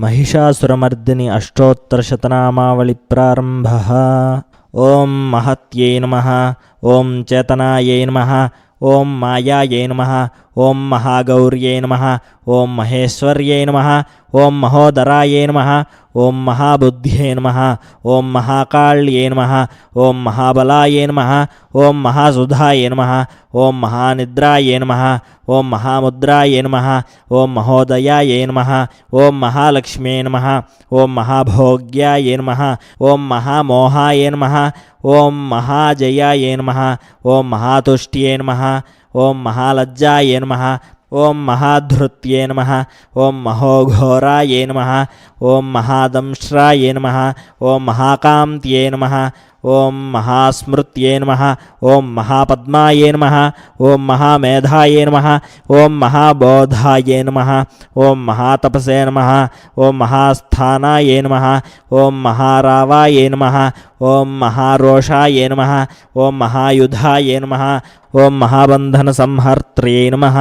महिषासुरमर्दिनि अष्टोत्तरशतनामावळि प्रारम्भः। ओं महत्यै नमः। ओं चेतनायै नमः। ओं मायायै नमः। ओं महागौर्यै नमः। ओं महेश्वर्यै नमः। ओं महोदरायै नमः। ओं महाबुद्ध्यै नमः। ओं महाकाल्यै नमः। ओं महाबलायै नमः। ओं महासुधायै नमः। ओं महानिद्रायै नमः। ओं महामुद्रायै नमः। ओं महोदयायै नमः। ओं महालक्ष्म्यै नमः। ओं महाभोग्यायै नमः। ओं महामोहाय नमः। ओं महाजयायै नमः। ओं महातुष्ट्यै नमः। ओं महालज्जायै नमः। ओं महाधृत्यै नमः। ओं महोघोरायै नमः। ओं महादंष्ट्रायै नमः। ओं महाकान्त्यै नमः। ओं महास्मृत्यै नमः। ओं महापद्मायै नमः। ओं महामेधायै नमः। ओं महाबोधायै नमः। ओं महातपसे नमः। ओं महास्थानायै नमः। ओं महारावायै नमः। ओं महारोषायै नमः। ओं महायुधायै नमः। ओं महाबन्धनसंहर्त्र्यै नमः।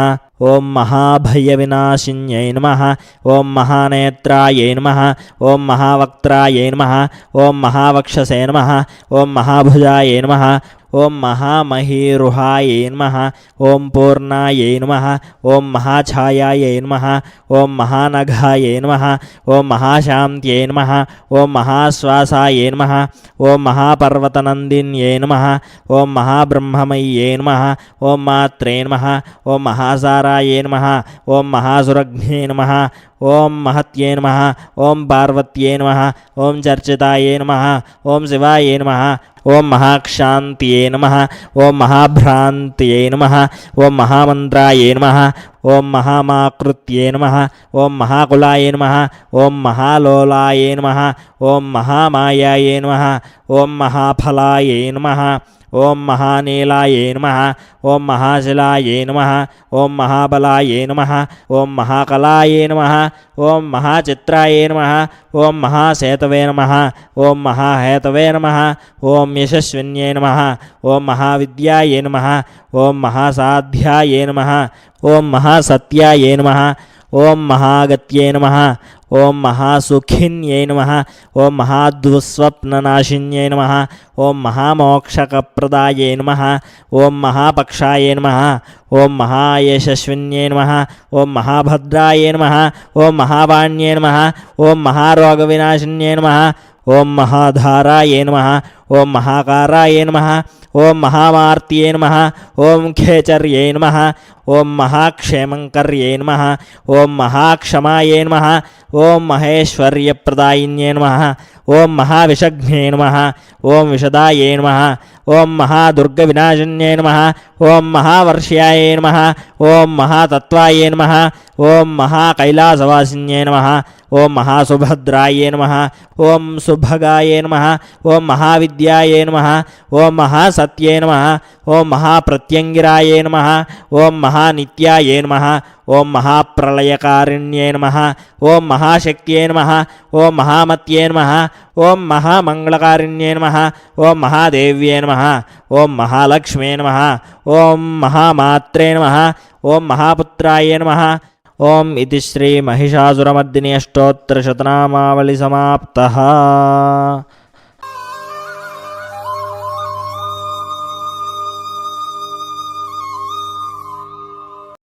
ओं महाभयविनाशिन्यै नमः। ओं महानेत्रायै नमः। ओं महावक्त्रायै नमः। ओं महावक्षसे नमः। ओं महाभुजायै नमः। ओं महामहीरुहायै नमः। ओं पूर्णायै नमः। ओं महाछायायै नमः। ओं महानघायै नमः। ओं महाशान्त्यै नमः। ओं महाश्वासायै नमः। ओं महापर्वतनन्दिन्यै नमः। ओं महाब्रह्ममय्यै नमः। ओं मात्रे नमः। ओं महासारायै नमः। ओं महासुरग्ने नमः। ओं महत्यै नमः। ओं पार्वत्यै नमः। ओं चर्चितायै नमः। ओं शिवायै नमः। ओं महाक्षान्त्यै नमः। ओं महाभ्रान्त्यै नमः। ओं महामन्त्रायै नमः। ओं महामाकृत्यै नमः। ओं महाकुलाय नमः। ओं महालोलाय नमः। ओं महामायायै नमः। ओं महाफलायै नमः। ओं महानीलायै नमः। ओं महाशिलायै नमः। ओं महाबलायै नमः। ओं महाकलायै नमः। ओं महाचित्रायै नमः। ओं महासेतवे नमः। ओं महाहेतवे नमः। ओं यशस्विन्यै नमः। ओं महाविद्यायै नमः। ओं महासाध्यायै नमः। ओं महासत्यायै नमः। ओं महागत्यै नमः। ओं महासुखिन्यै नमः। ओं महाद्वस्वप्ननाशिन्यै नमः। ओं महामोक्षकप्रदायै नमः। ओं महापक्षाय नमः। ओं महायशस्विन्यै नमः। ओं महाभद्राय नमः। ओं महावाण्यै नमः। ओं महारोगविनाशिन्यै नमः। ओं महाधाराय नमः। ओं महाकाराय नमः। ओं महामार्त्यै नमः। ओं खेचर्यै नमः। ओं महाक्षेमङ्कर्यै नमः। ओं महाक्षमायै नमः। ओं महेश्वर्यप्रदायिन्यै नमः। ओं महाविषघ्ने नमः। ओं विशदायै नमः। ओं महादुर्गविनाशिन्यै नमः। ओं महावर्ष्याय नमः। ओं महातत्त्वाय नमः। ओं महाकैलासवासिन्यै नमः। ओं महासुभद्राय नमः। ओं सुभगाय नमः। ओं महाविद्याय नमः। ओं महासत्ये नमः। ओं महाप्रत्यङ्गिराय नमः। ओं महानित्याय नमः। ओं महाप्रलयकारिण्ये नमः। ओं महाशक्त्यै नमः। ओं महामत्ये नमः। ओं महामङ्गलकारिण्ये नमः। ओं महादेव्ये नमः। ओं महालक्ष्म्ये नमः। ओं महामात्रे नमः। ओं महापुत्राय नमः। ओं इति श्री महिषासुरमर्दिनि अष्टोत्तरशतनामावळि समाप्तः।